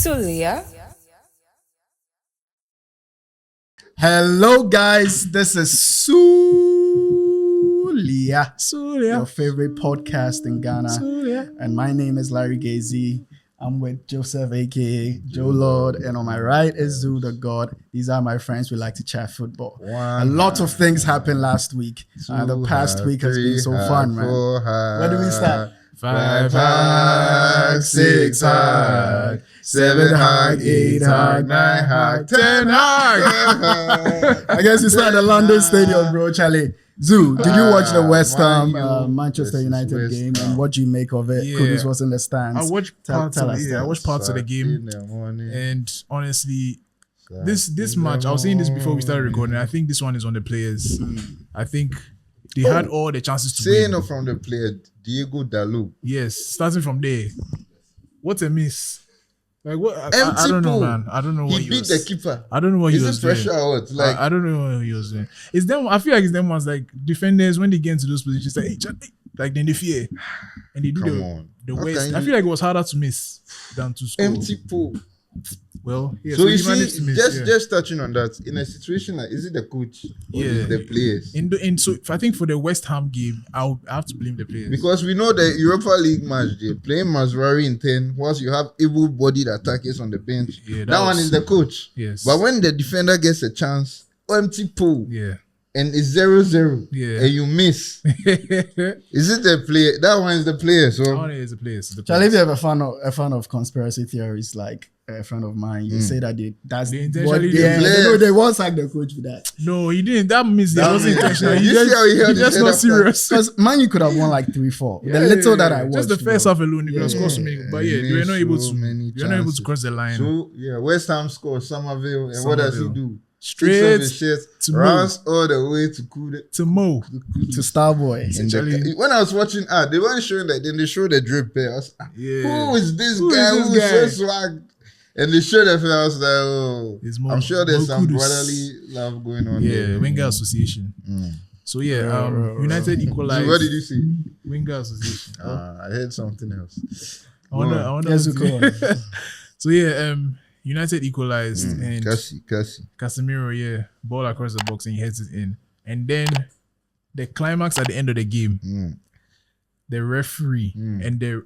Sulia. Hello, guys. This is Sulia, your favorite podcast in Ghana. And my name is Larry Gazy. I'm with Joseph, aka Joe Laud, and on my right is Zoo the God. These are my friends. We like to chat football. A lot of things happened last week. The past week has been so fun, man. Where do we start? 5 hard, 6 hard, 7 hard, 8 hard, 9 hard, 10 hard. I guess we start at the London Stadium, bro, Charlie. Zoo, did you watch the West Ham Manchester United game, and what do you make of it? Kudus was in the stands. I watched parts of the game, and honestly, this match, I was saying this before we started recording. I think this one is on the players. I think they had all the chances to win. Saying from the player, Diego Dalot. Yes, starting from there. What a miss. Like what? I don't know, man. I don't know what he beat the keeper. I don't know what he was doing. Pressure out? Like I don't know what he was doing. It's them. I feel like it's them ones like defenders when they get into those positions, like, hey, like then they fear and they do the waste. I feel like it was harder to miss than to score. Empty pool. Well, yeah, so you see, just touching on that, in a situation like, is it the coach or is it the players? So I think for the West Ham game, I have to blame the players. Because we know the Europa League match, they're playing Mazraoui in 10, whilst you have able-bodied attackers on the bench. Yeah, that one is the coach. Yes. But when the defender gets a chance, empty pool. Yeah. And it's 0-0. Yeah. And you miss. Is it the player? That one is the player. So that one is the players. Charlie, if you have a fan of conspiracy theories, like a friend of mine, you say that they won't sack the coach for that. No, he didn't. That means it wasn't intentional. He just not serious. Because man, you could have won like 3-4. The little that I watched, just the first half alone, you could have scored so many. But they were not able to. They were not able to cross the line. So West Ham scores Somerville, and what does he do? Straight to runs all the way to Mo to Starboy. When I was watching, they weren't showing that. Then they showed the drip pair. Who is this guy? Who is so swag? And they showed the film. I was like, oh, I'm sure there's some brotherly love going on. Yeah, Winger Association. So United equalized. So what did you see? Winger Association. I heard something else. I wonder. So United equalized and Casemiro, ball across the box and he heads it in. And then the climax at the end of the game, the referee and the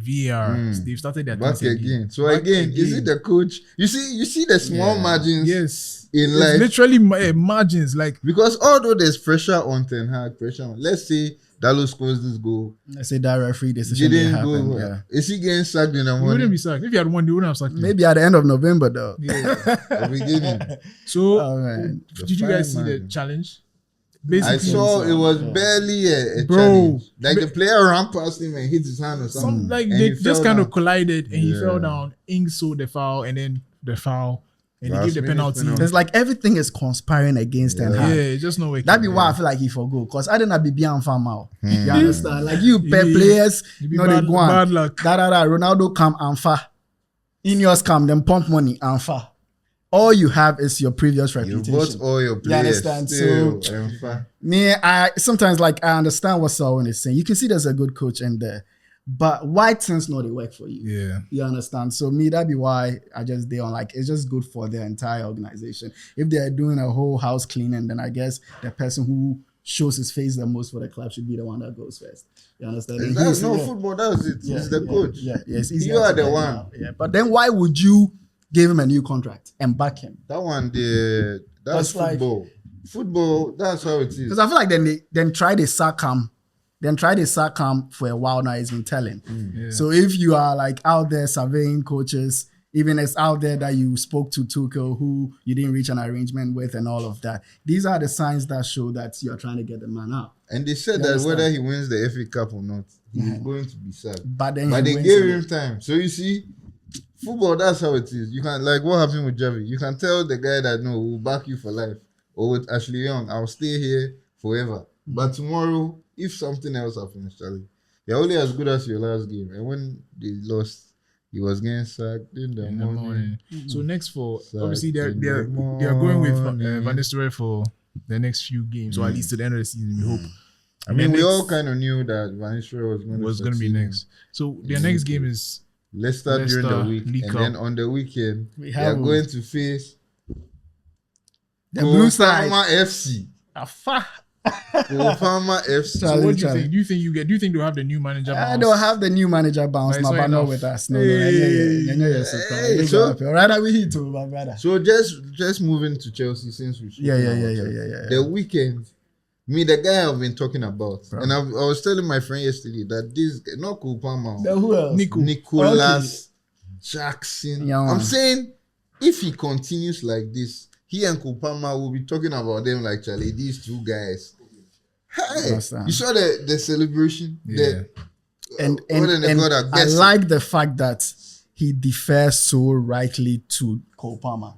VAR, they've started their back again. So again, is it the coach? You see the small margins. Yes, in life, literally margins. Like because although there's pressure on Ten Hag, let's say Dalot scores this goal. Let's say that referee decision didn't happen. Is he getting sacked in the morning? He wouldn't be sacked. If he had won, he wouldn't have sacked him. Maybe at the end of November, though. The beginning. So, did you guys see the challenge? Basically, I saw it was barely a challenge. Like the player ran past him and hit his hand or something. Like they just kind of collided and he fell down. Ing saw the foul and then the foul. And he gave the penalty. It's like everything is conspiring against Ten Hag. Yeah, just no way. That'd be why I feel like he forgo. Because I didn't be beyond farm out. You understand? Like you players, they go on. Bad luck. Ronaldo come and fa. Ineos come, then pump money and fa. All you have is your previous reputation. You bought all your players. You understand? So I sometimes like I understand what Selwyn is saying. You can see there's a good coach in there. But why things not they work for you? Yeah. You understand? So that'd be why I just on like it's just good for the entire organization. If they're doing a whole house cleaning, then I guess the person who shows his face the most for the club should be the one that goes first. You understand? Football, that was it. He's the coach. It's easy. You are the one. Now. Yeah. But then why would you give him a new contract and back him? That one, that's football. Football, that's how it is. Because I feel like then try the sack him. Then try the sack him for a while now, it's been telling. So if you are like out there surveying coaches, even it's out there that you spoke to Tuchel who you didn't reach an arrangement with and all of that, these are the signs that show that you're trying to get the man out. And they said that whether he wins the FA Cup or not, he's going to be sacked. But they gave him time. So you see, football, that's how it is. You can, like what happened with Javi, you can tell the guy that no, we'll back you for life. Or with Ashley Young, I'll stay here forever. But tomorrow, if something else happens, Charlie, you're only as good as your last game. And when they lost, he was getting sacked in the morning. So next obviously they're going with Van Nistelrooy for the next few games, or at least to the end of the season, we hope. I mean, we all kind of knew that Van Nistelrooy was going to be next. So their next game is Leicester during the week, League and Cup. then on the weekend We they are have going to face the blue side. Kofama FC. Afa. Kofama FC. So what do you think? Do you think they'll have the new manager? I bounce? don't have the new manager bounce, But it's but not not enough. with us. No, Hey, so- rather we hit too, my brother. So just moving to Chelsea since we Yeah. The weekend, the guy I've been talking about, Bro. and I was telling my friend yesterday that this guy, not Kofama, Then who else? Nicholas Jackson. Yeah, I'm man. saying if he continues like this, he and Kupama will be talking about them like Charlie. These two guys. Hey, Understand. you saw the celebration. Yeah. And what did they call that? I Guess it. like the fact that he defers so rightly to Cole Palmer.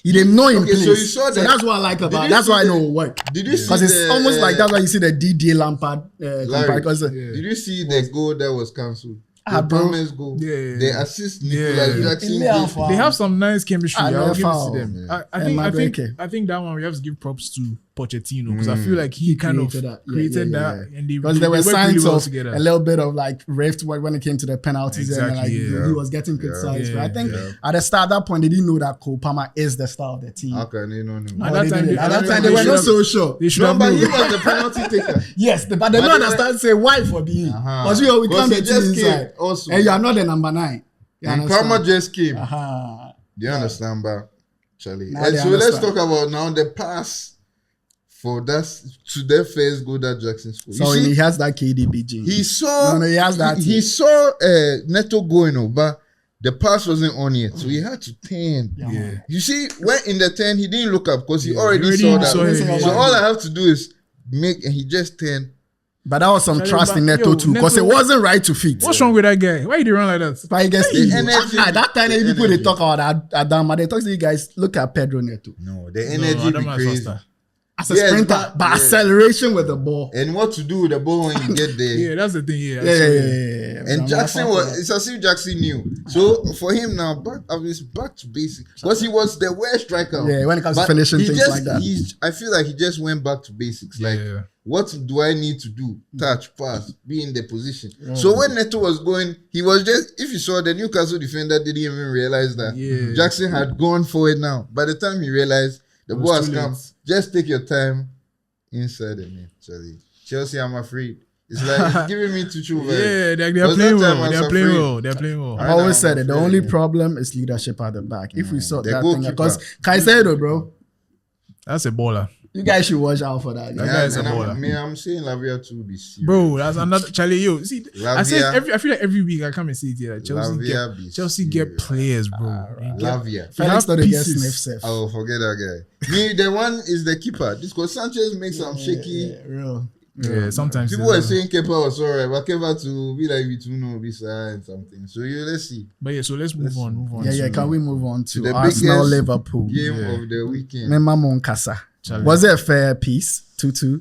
He didn't know him. Okay, so you saw that- that's what I like Did about. you That's see why I the- know it will work. Did you see Because it's the, almost like that's why you see the Didier Lampard Larry, because Did you see the goal that was cancelled? Ah, The bro. Palmer's goal. Yeah. They assist Yeah. Nicholas Jackson. In gave- Alpha. They have some nice chemistry. I I'll know give it foul. to them. Yeah. I And think Madueke. that one we have to give props to Pochettino because I feel like he kind of created that. Yeah, created yeah, that, and they Because there were worked signs really well of together. a little bit of like rift when it came to the penalties and like Exactly, yeah. he was getting criticized. But I think yeah. at the start, at that point, they didn't know that Cole Palmer is the star of the team. How can they not know? At Or that they time, didn't. they- At that time, they they were should not have- so sure. They should No, have but he known. was the penalty taker. Yes, but they But don't they understand say why for being. Uh-huh. Because we can't Because be he team just came inside. also. And you are not the number 9. You And understand? Palmer just came. Uh-huh. Do you understand, bro? Charlie? Now And they so let's understand. talk about now the pass for that to their first goal that Jackson scored. So You he see, has that KDB gene. he saw No, he has that he too. saw Neto going over, but the pass wasn't on yet, so he had to turn. Yeah. You see, when in the turn, he didn't look up because he Yeah, already he saw already that. saw him, So yeah. all I have to do is make, and he just turned. But that was some Charlie, trust in but- Neto yo, too, because it Neto- wasn't right to feet. What's wrong with that guy? Why did he run like that? But I guess The energy- that time the people they energy. talk about Adama, they talk to you guys, look at Pedro Neto. No, the No, energy be Adama is crazy. faster. As a Yes, sprinter, but yeah. acceleration with the ball. And what to do with the ball when you get there. Yeah, that's the thing. Yeah, Yeah. And I'm Jackson not was, it's as if Jackson knew. So for him now, back to basics. Because he was the worst striker. Yeah, when it comes to But finishing he things just- like that. I feel like he just went back to basics. Like, Yeah. what do I need to do? Touch, pass, be in the position. So when Neto was going, he was just, if you saw the Newcastle defender didn't even realize that Yeah. Jackson had gone forward now. By the time he realized the It was ball has too come, late. just take your time inside the net, Charlie. Chelsea, I'm afraid. It's like it's giving me to choose. Yeah, they're Was playing that time well. I They're was playing afraid. well. They're playing well. I've I always know, said it. The I'm only afraid. problem is leadership at the back. If we sort The that thing, goalkeeper. because Caicedo, bro, That's a baller. you guys should watch out for that. That Yeah, guy is a and baller. I'm saying Lavia to be serious. Bro, that's another Charlie. Yo, see, I said Lavia. I feel like every week I come and say it here. Like Lavia be Chelsea get serious. players, bro. They get- Lavia. Felix have not get pieces. sniff safe. Oh, forget that guy. Me, the one is the keeper. This because Sanchez makes some shaky. Yeah, real. Yeah, sometimes People were saying Kepa was alright, but Kepa to be like Vituno, Bisa and something. So let's see. But yeah, so let's move on. Yeah, to- Can we move on to the Arsenal, biggest Liverpool? Game Yeah. of the weekend. Mema Moncasa. Charlie. Was it a fair piece? 2-2.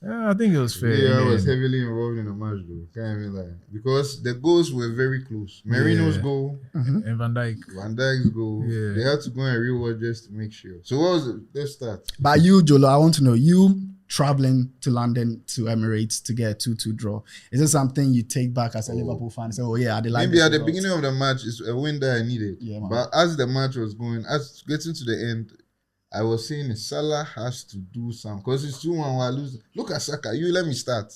Yeah, I think it was fair. Yeah, I yeah. was heavily involved in the match though. Can't even lie. Because the goals were very close. Merino's Yeah. goal, And Van Dijk. Van Dijk's goal. Yeah. They had to go and rewatch just to make sure. So what was it? Let's start. But you, Jolo, I want to know, you traveling to London to Emirates to get a 2-2 draw. Is this something you take back as a Liverpool fan? Say, oh yeah, I did like Maybe this at the result. beginning of the match, it's a win that I needed. Yeah, man. But as the match was going, as getting to the end, I was saying Salah has to do something because it's 2-1 while losing. Look at Saka. Let me start.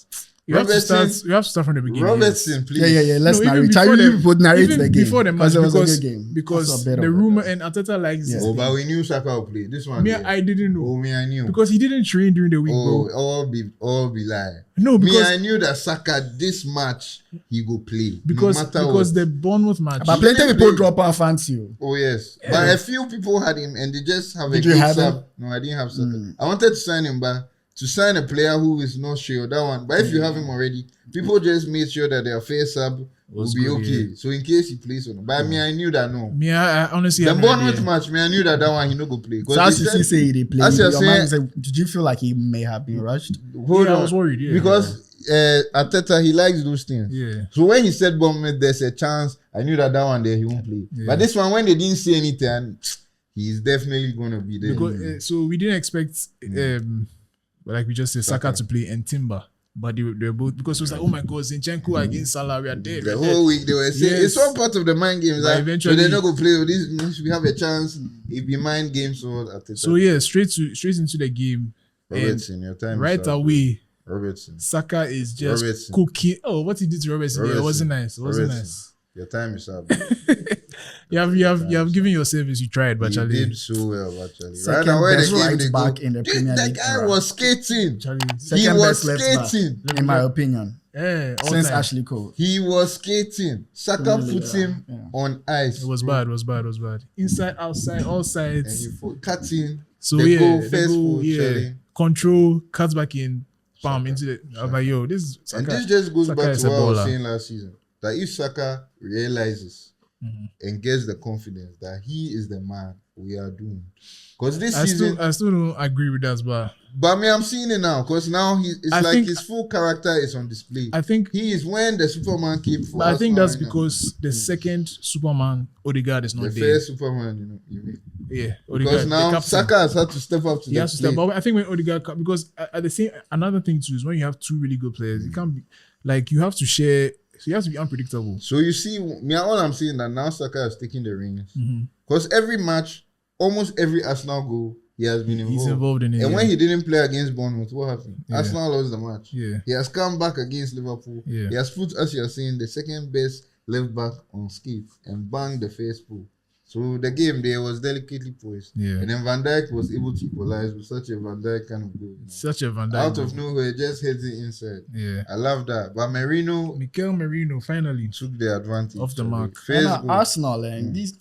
You have to start from the beginning. Robertson, please. Yeah. Let's No, even narrate. before Tell the- you people narrate even the game. before the match, it was because- a good game. Because That's a bit the of rumor it. and Arteta likes this. Yeah. Oh, thing. but we knew Saka would play. This one. Me, yeah. I didn't know Oh, me, I knew. because he didn't train during the week, bro. all be lie. No, Me, because I knew that Saka this match he go play. because no matter because what. the Bournemouth match. But He plenty didn't people play. drop our fancy you. Oh yes, but a few people had him and they just have Did a you good have sub. him? No, I didn't have Saka. I wanted to sign him, but to sign a player who is not sure that one. But if you have him already, people just made sure that their face sub will Was be good, okay. yeah. So in case he plays on, but me, I knew that no. Me, I honestly The have no Bournemouth idea. match, me, I knew that one he no go play. 'Cause So as they you said- see they play, as you're your mind saying- say, did you feel like he may have been rushed? hold Yeah, on, I was worried, yeah. because Arteta he likes those things. Yeah. So when he said Bournemouth, there's a chance. I knew that one there he won't play. Yeah. But this one, when they didn't say anything, he's definitely gonna be there. Because, so we didn't expect, like we just said, Saka to play and Timber. but they were both, because it was like, oh my God, Zinchenko against Salah, we are dead. The whole week they were saying it's all part of the mind games. Like, eventually, so they're not gonna play with this. Means we have a chance. It be mind games or at the so yeah, straight into the game. Robertson, your time right away. Robertson. Saka is just cooking. Oh, what he did to Robertson? Yeah, it wasn't nice. It wasn't nice. Your time is up. you have given your service. You tried, but you Charlie did so well, actually. Second best right back in the Premier League. That guy was skating. Charlie, he was skating, in my opinion. Yeah, since Ashley Cole, he was skating. Saka put him on ice. It was bad. It was bad. Inside, outside, all sides. And he cutting. So the yeah, goal, first goal, Charlie. Control, cuts back in, bam, into the. I was like, yo, this. Saka, and this just goes Saka back to what I was saying last season. That if Saka realizes and gets the confidence that he is the man, we are doomed. Because this season, I still don't agree with that, but me, I'm seeing it now. Because now his full character is on display. I think he is when the Superman came for. But I think that's because the second Superman, Odegaard, is not there. The first Superman, you mean? Yeah, Odegaard, because now Saka has had to step up to the plate. But I think when Odegaard, because at the same, another thing too is when you have two really good players, it can't be like you have to share. So you have to be unpredictable. So you see, me, all I'm saying that now Saka is taking the reins. Because every match, almost every Arsenal goal, he has been involved. He's involved in it. And when he didn't play against Bournemouth, what happened? Arsenal lost the match. He has come back against Liverpool. He has put, as you are saying, the second best left back on skate and banged the first pool. So the game there was delicately poised. And then Van Dijk was able to equalize with such a Van Dijk kind of goal. Such a Van Dijk. Out of nowhere, just hits it inside. I love that. But Mikel Merino finally took the advantage off the mark. Arsenal, and these,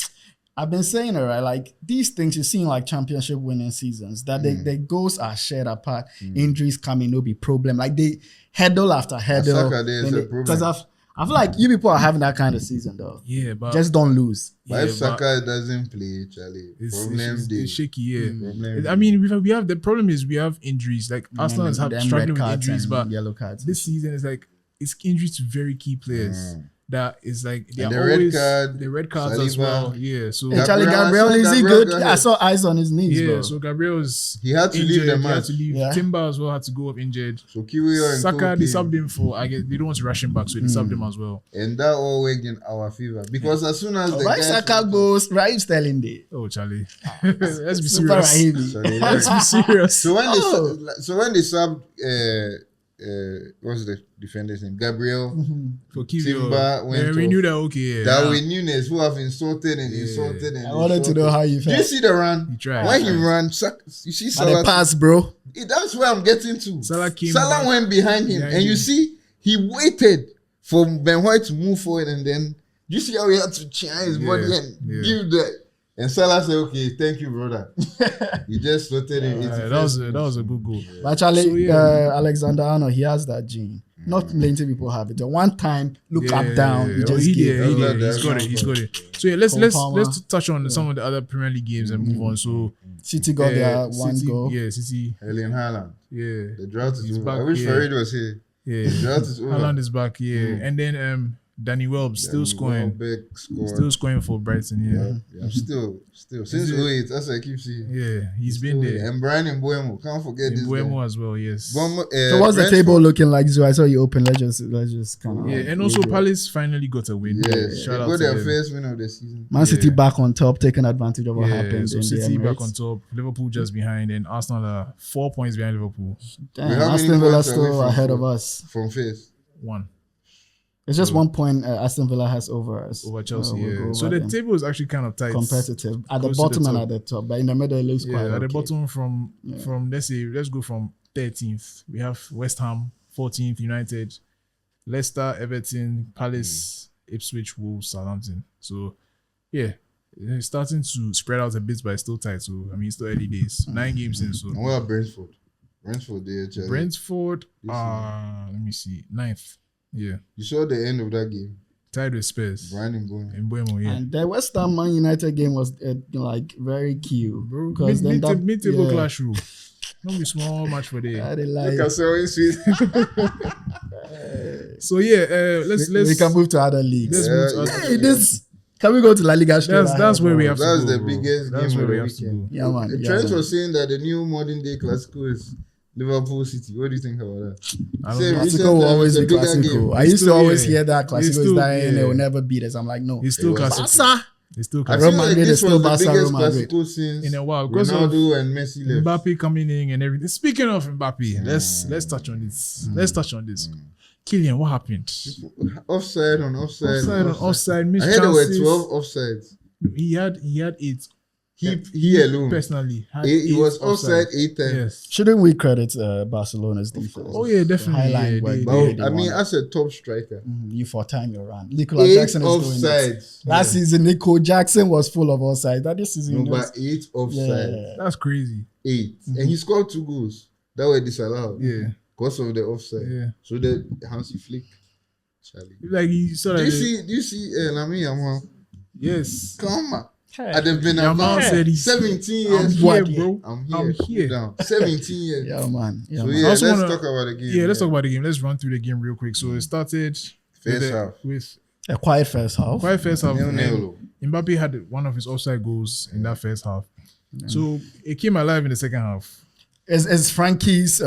I've been saying it, right? Like these things you see in like championship winning seasons, that the goals are shared apart. Injuries coming, no be problem. Like they hurdle after hurdle. Because I feel like you people are having that kind of season though. Yeah, but just don't lose. But if Saka doesn't play, Charlie, it's shaky. I mean, we have the problem is we have injuries. Like Arsenal is struggling with injuries, but yellow cards. This season is like it's injuries to very key players. That is like they are the always the red cards Saliba as well. Yeah, so Charlie Gabriel, is he good? I saw eyes on his knees. Yeah, so Gabriel's he had to leave the match. He had to leave. Timber as well had to go up injured. So Kiwior and Saka, they subbed him for. I guess they don't want to rush him back, so they subbed him as well. And that all worked in our favor because as soon as the guy Saka goes, Raheem Sterling day. Oh, Charlie, let's be serious. Let's be serious. So when they subbed, what's the defender's name? Gabriel for Kiwior. Timber went we knew that. Okay, Darwin Nunes, who have insulted and insulted and I wanted to know how you felt. Do you see the run? He tried. When he ran, you see Salah. The pass, bro. That's where I'm getting to. Salah went behind him, and you see he waited for Ben White to move forward, and then you see how he had to change his body and give that. And Salah said, "Okay, thank you, brother." He just slotted it. That was a good goal. But actually, Alexander Arnold, he has that gene. Not plenty people have it. The one time, look up, down, he just He's got it. So yeah, let's touch on some of the other Premier League games and move on. So City got their one goal. Yeah, City. Erling Haaland. Yeah, the drought is back. I wish Farid was here. Yeah, the drought is over. Haaland is back. Yeah, and then Danny Welbeck still scoring for Brighton. Yeah. Still since 08, that's what I keep seeing. Yeah, he's been there. And Brian Mbeumo, can't forget this Mbeumo as well. Yes. So what's the table looking like? So I saw you open. Let's just kind of and also Palace finally got a win. Yeah, shout out to their first win of the season. Man City back on top, taking advantage of what happened. So City back on top, Liverpool just behind, and Arsenal are 4 points behind Liverpool. Damn, Aston Villa still ahead of us from fifth. 1. It's just 1 point Aston Villa has over us. Over Chelsea, So the table is actually kind of tight. Competitive. At the bottom and at the top. But in the middle, it looks quite at the bottom from let's go from 13th. We have West Ham, 14th, United, Leicester, Everton, Palace, Ipswich, Wolves, Southampton. So, yeah, it's starting to spread out a bit, but it's still tight. So, I mean, it's still early days. 9 games in. So, and what about Brentford? Brentford, let me see, 9th. Yeah. You saw the end of that game. Tied with Spurs. Brian Mbeumo, yeah. And the West Ham Man United game was like very cute. Because mid-table clash rule. Don't be small match for them. Look at so sweet. So yeah, let's we can move to other leagues. Can we go to La Liga? That's where we have to go. That's the biggest game of the weekend. Yeah, man. Trent was saying that the new modern day Clasico is Liverpool City. What do you think about that? I don't know. Classico will always be Classico. I used to always hear that Classico is still- dying and they yeah. will never beat us. I'm like, no. It's still It was- classic. Barca. It's still I classic. feel Real like Madrid this is still was the Barca, biggest Real Madrid. Classico since In a while. Because of Ronaldo and Messi left. Mbappe coming in and everything. Speaking of Mbappe, let's touch on this. Let's touch on this. Kylian, what happened? Offside on offside. Offside on offside. Missed I heard there were chances. 12 offsides. He had 8. He alone. Personally, had He 8 was offside 8 times. Yes. Shouldn't we credit Barcelona's defense? Oh yeah, definitely. Highline Yeah, work. they- But they- I mean, as a top striker, You for time you're around. Nicolas 8 Jackson is doing it. offsides. Last season, Nico Jackson was full of offsides. That this season, No, but 8 offsides. yeah. That's crazy. 8. And he scored 2 goals that were disallowed. Yeah. Because of the offside. Yeah. So the Hansi Flick. Charlie. Like he saw Do that. you see Lamine Yamal? Yes. Come on. Hey. I'd have been Yamal about said he's 17 I'm years. here, What? bro. I'm here. I'm Cool here. down. 17 years. Yeah, man. Yeah, So man. yeah, I let's also wanna- talk about the game. Yeah, let's talk about the game. Let's run through the game real quick. So it started First half. with A quiet first half. quite first half. 0-0. and Mbappe had one of his offside goals in that first half. So it came alive in the second half. Is Frankie's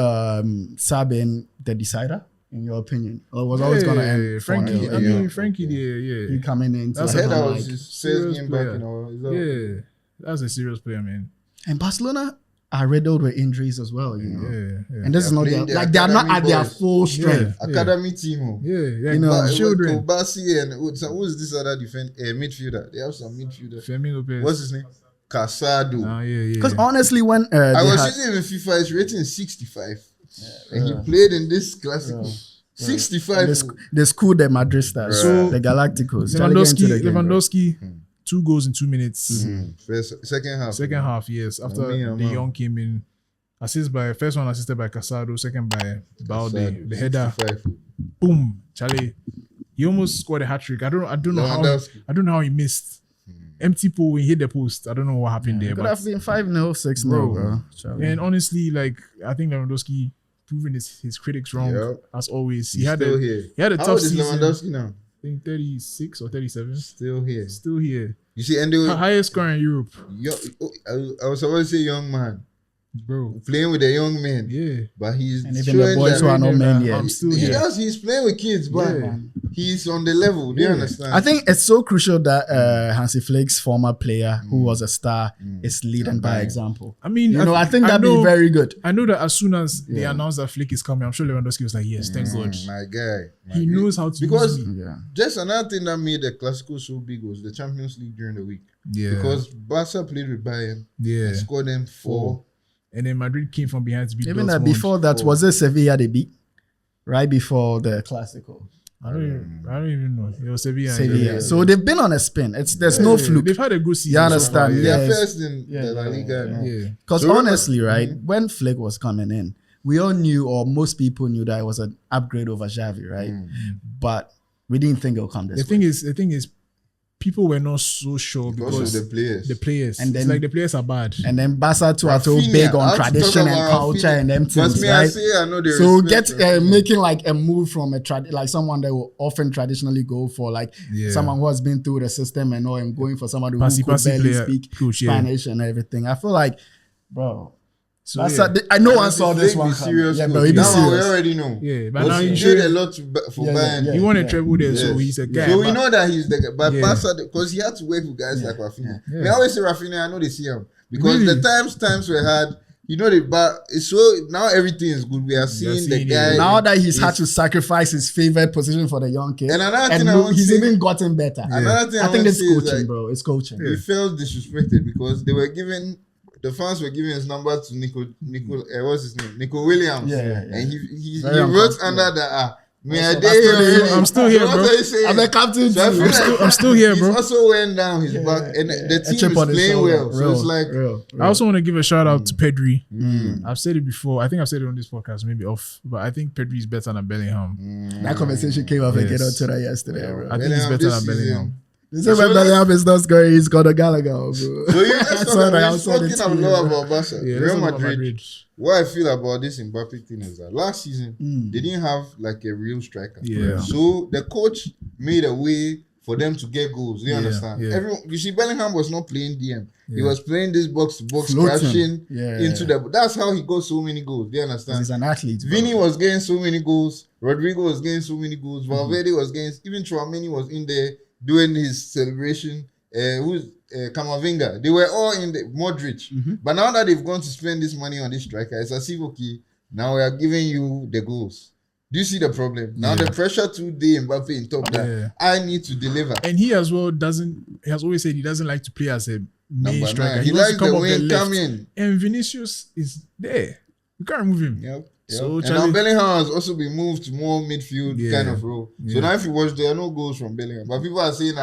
subbing the decider, in your opinion? Or was always going to end? Frankie. 4-0? I mean, Yeah. Frankie. He Yeah. coming in. That's I heard a that like, was his first serious game player. back in our. Is that Yeah, that's a serious player, man. And Barcelona are riddled with injuries as well, you know. Yeah. And this is They're not playing their, their like they are not at academy their boys. full strength. Academy team. Oh. Yeah. You know, But children. Kobasi and who's this other midfielder? They have some midfielder. Femi Lopez. What's his name? Casado. Yeah. Because honestly, when I they was had, using him in FIFA. His rating is 65, and he played in this classical. 65. they schooled the Madrid stars, So, the Galacticos. Charlie, get into the game, bro. Lewandowski, 2 goals in 2 minutes. Second half. Second half, yes. After De Jong came in, first one assisted by Casado, second by Balde. Casado, The header, 65. boom, Charlie. He almost scored a hat trick. I don't know how he missed. Empty pole, he hit the post. I don't know what happened there. It could But, have been 5-0, 6-0, bro. Charlie. and honestly, like I think Lewandowski proving his critics wrong Yeah. as always. He He's had still a here. he had a How tough old is season. Lewandowski now? I think 36 or 37. Still here. Still here. You see, and they were, Highest score in Europe, I was supposed to say young man bro. playing with a young man, Yeah. but he's And even the showing boys that who are not men I'm yet. still he here. does. He's playing with kids, but Yeah. he's on the level. Do you understand? I think it's so crucial that Hansi Flick's former player, who was a star, is leading by example. I mean, I think that'd be very good. I know that as soon as they announced that Flick is coming, I'm sure Lewandowski was like, yes, thank God. My guy. He knows how to Because use me. Yeah. just another thing that made the Clasico so big was the Champions League during the week. Yeah. Because Barca played with Bayern Yeah. and scored them 4. And then Madrid came from behind to beat Even Dortmund. before that, was it Sevilla they beat? Right before the Classico. I don't even know. It was Sevilla. Sevilla. So they've been on a spin. There's no fluke. They've had a good season. You understand? So far, They Yeah. are Yes. first in the La Liga. and all. Yeah. Because So remember- honestly, right, when Flick was coming in, we all knew, or most people knew, that it was an upgrade over Xavi, right? But we didn't think it would come this The way. thing is, people were not so sure Because because of the players. the players. And And then- it's like the players are bad. And then Barca too are so Rafinha, big I on have to tradition talk and about culture Rafinha. and them But things, me, I right? say I know they So respect Rafinha. making like a move from like someone that will often traditionally go for like Yeah. someone who has been through the system and all, and going for somebody who Passy could barely player, speak coach, yeah. Spanish and everything. I feel like, bro, So Barca, yeah. I know one Hansi saw this Flick one be coming. serious. Yeah, coach. but he be That one we serious. already know. Yeah, but But now he he did a showed lot for Yeah, Bayern. yeah. he won a treble there, so Yes. he's a guy. So we but- know that he's the guy. But Yeah. Barca, because he had to work with guys like Rafinha. Yeah. Me, I always say Rafinha, I know they see him. Because Really? the times were hard. You know, it's so now everything is good. We are seeing the seeing guy. it. Now that he's had to sacrifice his favorite position for the young kid, And another thing I look, want he's to say- even gotten better. Another thing I I think want to it's say is, coaching, like, bro. It's coaching. He felt disrespected because the fans were giving his number to Nico what's his name? Nico Williams. Yeah. And he Very wrote uncomfortable. under the me I Also, did I'm still here, bro. I'm the captain So I too. feel like I'm still here, he's bro. also went down his back, and the A team chip is on his playing shoulder. well. So it's like real. I also want to give a shout out to Pedri. I've said it before. I think I've said it on this podcast, maybe off. But I think Pedri is better than Bellingham. That conversation came up again on Yes. Twitter yesterday, bro. I think he's Bellingham better this than season- Bellingham. They say when Bellingham is not scoring, he's got a Gallagher, bro. So yeah, let's That's talk what I about also did talking to a lot you, about Barca. Yeah, let's Real talk about Madrid. What I feel about this Mbappe thing is that last season they didn't have like a real striker. Yeah. So the coach made a way for them to get goals. You understand? Yeah. You see, Bellingham was not playing DM. Yeah. He was playing this box to box, Floating. crashing Yeah. into the. That's how he got so many goals. Do you understand? He's an athlete. Vinny was getting so many goals. Rodrigo was getting so many goals. Valverde was getting. Even Tchouaméni was in there doing his celebration. Camavinga. They were all in the Modric. But now that they've gone to spend this money on this striker, it's as if okay, now we are giving you the goals. Do you see the problem? Now the pressure today Mbappe in top that I need to deliver. And he as well he has always said he doesn't like to play as a main striker. He wants likes to come the off wing left. come in. And Vinicius is there. You can't remove him. Yep. So and now Bellingham has also been moved to more midfield kind of role. So now if you watch, there are no goals from Bellingham. But people are saying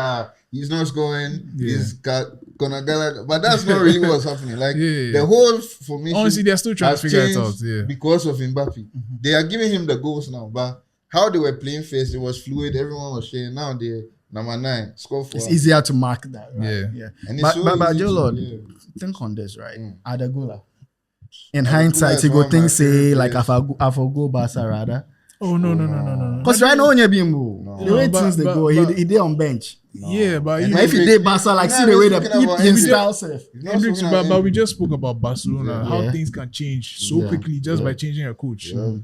he's not scoring. He's gonna get, but that's not really what's happening. Like the whole formation. Honestly, they're still trying to figure it out. Yeah. Because of Mbappe, they are giving him the goals now. But how they were playing first, it was fluid. Everyone was sharing. Now they're number 9, score 4. It's easier to mark that. Right? Yeah. And it's but Joe Lord, think on this, right? Adagula. In hindsight, you go think say like I go Barca rather. Oh no. Because right now, the way things they go, he did on bench. Yeah, but if he did Barca, like see the way that his style self. But we just spoke about Barcelona, how things can change so quickly just by changing a coach. Yeah.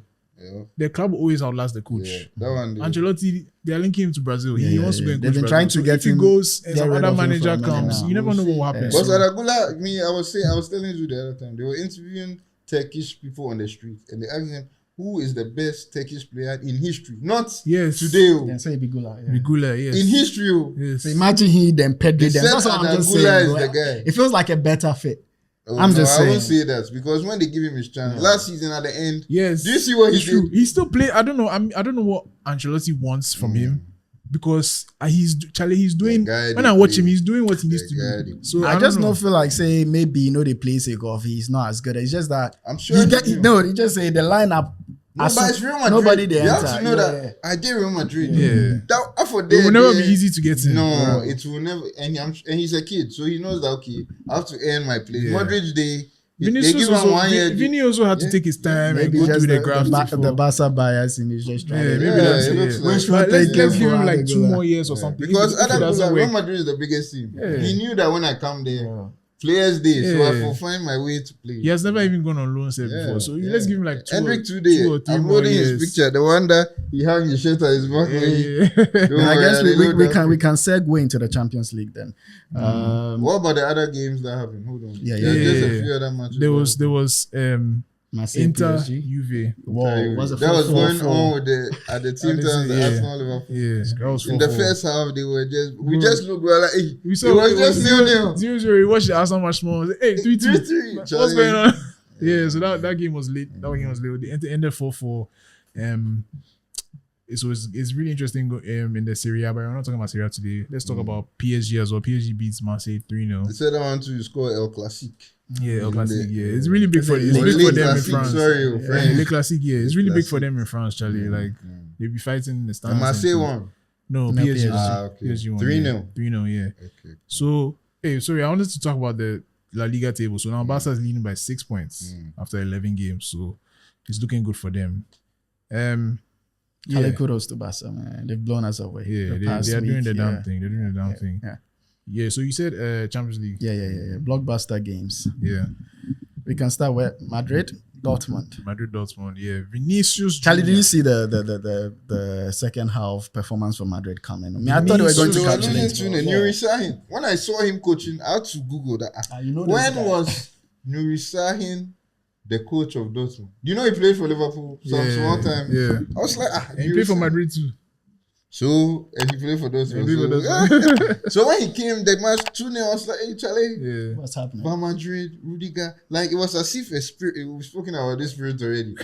The club always outlasts the coach. Yeah, that one. Ancelotti, they are linking him to Brazil. He wants to go and coach They've been Brazil. trying to get if he him. goes and some rid other of him manager from comes, now. you never know what will happen. But Adagula, I was telling you the other time, they were interviewing Turkish people on the street and they asked them who is the best Turkish player in history, not today. Then say Bigula. Bigula, yes. In history. Yes. So imagine he then Pedri. That's what I'm just saying. Is the guy. It feels like a better fit. I won't say that because when they give him his chance last season at the end, yes, do you see what he did? He still play. I don't know. I don't know what Ancelotti wants from him because he's doing. When I watch him, he's doing what he needs to do. So I just don't feel like say maybe they play sake of he's not as good. It's just that I'm sure he just say the lineup. No, but it's Real Madrid. Nobody there. You have to know that I did Real Madrid. Yeah, it will never be easy to get in. No, it will never. And he's a kid, so he knows that okay, I have to earn my place. Madrid, they give him 1 year. Vinny also had to take his time and go through the graphs. The Barca bias in his just trying. Let's give him like 2 more years or something. Because Real Madrid is the biggest team. He knew that when I come there. Players Day, so I will find my way to play. He has never even gone on loan set before, so let's give him like 2 or 3 I'm more loading years. his picture. The one that he hung his shirt at his back. I guess we can segue into the Champions League then. What about the other games that happened? Hold on. Just a few other matches. There was Inter, Juve. Wow, that was going on with the team turns, the Arsenal, Liverpool. Yeah, that was in the first half, they were we just looked, we were like, hey, it was just 0-0. 0-0. We watched the Arsenal match more. Hey, 3-3. What's going on? Yeah, so that game was late. It ended 4-4. It's really interesting in the Serie A, but we're not talking about Serie A today. Let's talk about PSG as well. PSG beats Marseille 3-0. They said I want to score El Clasique. Yeah, El Clasique. Yeah, it's really big for them in France. Le Classique. Yeah, it's really big for them in France, Charlie. Like they'll be fighting in the stands. And Marseille won. No, PSG. Okay. PSG won. 3-0. 3-0. Yeah. Okay. So, sorry, I wanted to talk about the La Liga table. So now Barca is leading by 6 points after 11 games. So it's looking good for them. Kudos to Barca, man. They've blown us away. Yeah, they are doing the damn thing. They're doing the damn thing. Yeah, so you said Champions League. Yeah. Blockbuster games. Yeah. We can start with Madrid, Dortmund. Yeah. Vinicius. Charlie, did you see the second half performance for Madrid coming? I mean, I thought they were going to capitulate. When I saw him coaching, I had to Google that. When was Nuri Sahin the coach of Dortmund? You know he played for Liverpool some small time. Yeah. I was like, and he played for Madrid too. So, and he played for Dortmund. So when he came, the match 2-0, I was like, hey, Charlie, what's happening? By Madrid, Rudiger. Like, it was as if a spirit, we've spoken about this spirit already.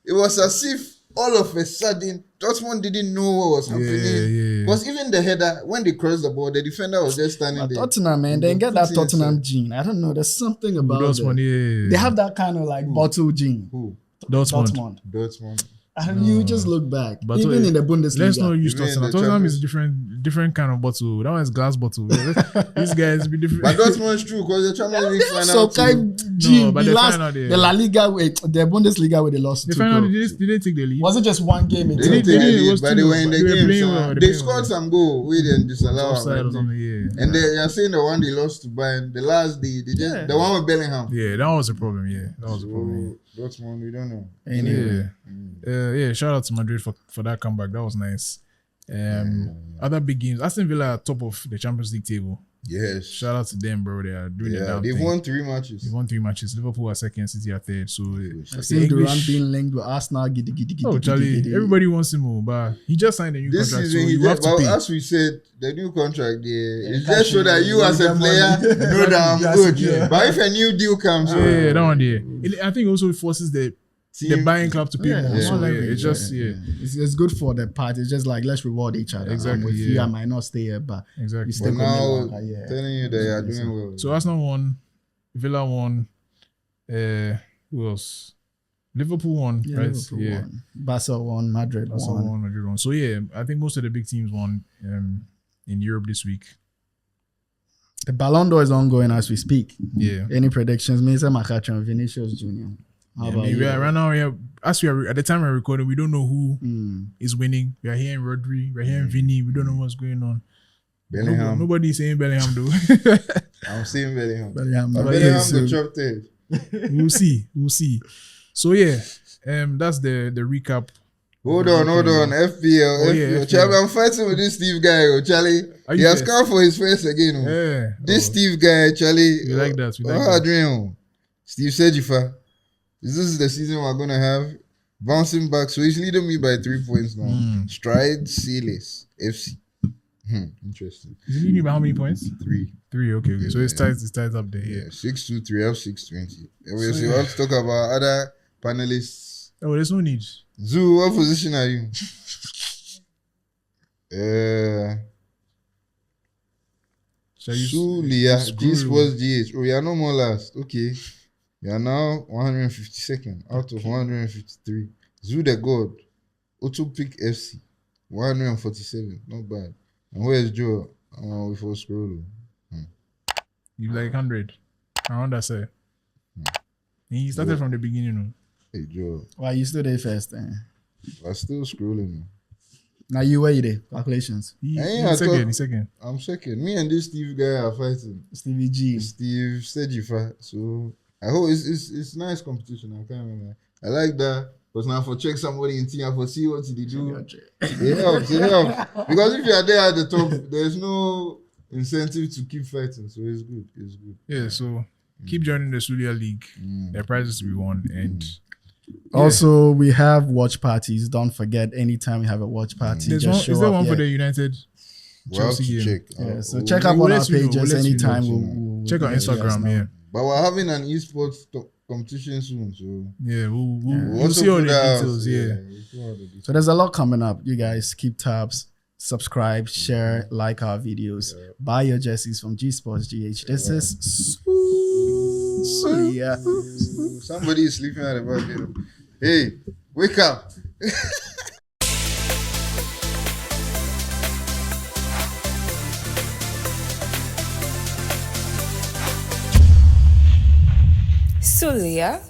It was as if all of a sudden, Dortmund didn't know what was happening. Because even the header, when they crossed the ball, the defender was just standing there. Tottenham, man, they get that Tottenham gene. I don't know, there's something about Dortmund, They have that kind of like bottle gene. Who? Dortmund. And you just look back. But Even in the Bundesliga. Let's not use Even in Tottenham. the Tottenham is Champions- different kind of bottle. That one is glass bottle. These guys be different. But Dortmund's true because the Champions League final So team. but the the last final day, the La Liga the Bundesliga where they lost the to final, Tuchel. did they take the lead? Was it just one game in They didn't They take did, the it lead, was but two, they were in the they were game. playing So well, they playing scored well. some goal. We didn't disallow. Offside or I think. something, yeah. And they are saying the one they lost to Bayern, the last day, they just the one with Bellingham. Yeah, that was a problem. Yeah, that was a problem. So Dortmund, we don't know. Anyway. Yeah. Shout out to Madrid for that comeback. That was nice. Other big games. Aston Villa are top of the Champions League table. Yes. Shout out to them, bro. They are doing the damn They've thing. won 3 matches. They've won 3 matches. Liverpool are second, City are third. So I see Durant being linked with Arsenal. oh, Charlie, everybody wants him more, but he just signed a new This contract, season, so he you have just, to but pay. as we said, the new contract, it's cash just so that in, you as a get player money. know that I'm Yes, good. yeah. But if a new deal comes, Yeah, that one there. I think also it forces the buying club to pay more. Yeah, So yeah, it's just It's good for the party. It's just like let's reward each other. Exactly, With yeah. you, I might not stay here, but exactly. you stick but with me now longer, telling you that you are doing well. So Arsenal won, Villa won, who else? Liverpool won, Yeah, right? Liverpool Yeah. won. Barca won, Madrid Arsenal won. won, Madrid won. So yeah, I think most of the big teams won in Europe this week. The Ballon d'Or is ongoing as we speak. Yeah. Any predictions? Me say Makacha and Vinicius Junior. How Yeah, about I mean, you? right now, as we are at the time we're recording, we don't know who Mm. is winning. We are hearing Rodri, we're hearing Vinny. We don't know what's going on. Bellingham. Nobody is saying Bellingham though. I'm saying Bellingham. Bellingham, But but Bellingham yes, go so- chop third. We'll see. So yeah, that's the recap. Hold on. FPL. Oh, yeah, FPL. Charlie, I'm fighting with this Steve guy, Charlie. Are He you has there? come for his first again. Yeah. This Steve guy, Charlie. We like that. We like Oh, that. Adrian. Steve Sejifa. This is the season we're going to have. Bouncing back. So he's leading me by 3 points now. Stride Sealess FC. Interesting. Is he leading by how many points? 3. 3. Okay. So it's tied up there. Yeah. Yeah. 6-2-3 F 620. Anyway, so we have to talk about other panelists. Oh, there's no need. Zoo, what position are you? Shall you? Sulia, screw G Sports GH. Oh, you are no more last. Okay. You are now 152nd out of 153. Zoo the God. Auto Pick FC. 147. Not bad. And where's Joe? Before scroll. You like 100 around that side. He started from the beginning. No? Hey, Joe. Why you still there first? I'm still scrolling. Now you where you there? Calculations. He's I second. thought- I'm second. Me and this Steve guy are fighting. Stevie G. Steve Sejifa. So I hope it's nice competition. I can't remember. I like that. Because now for check somebody in team, for see what they do. It helps. Because if you are there at the top, there's no incentive to keep fighting. So it's good. Yeah, so keep joining the Sulia League. There are prizes to be won. And Also, we have watch parties. Don't forget, anytime we have a watch party, there's just one, show is there up. one yeah. for the United? We'll have to Chelsea game. check. Yeah, so We'll- check out we'll on our let you know, pages we'll let you anytime. know. We'll Check on let you guys Instagram, know. yeah. But we're having an esports competition soon. So Yeah, we'll we'll you'll see all the put out- details, yeah. we'll see all the details. So there's a lot coming up. You guys keep tabs, subscribe, share, like our videos, buy your jerseys from G Sports GH. This is Sulia. Somebody is sleeping at the back. Hey, wake up. Sulia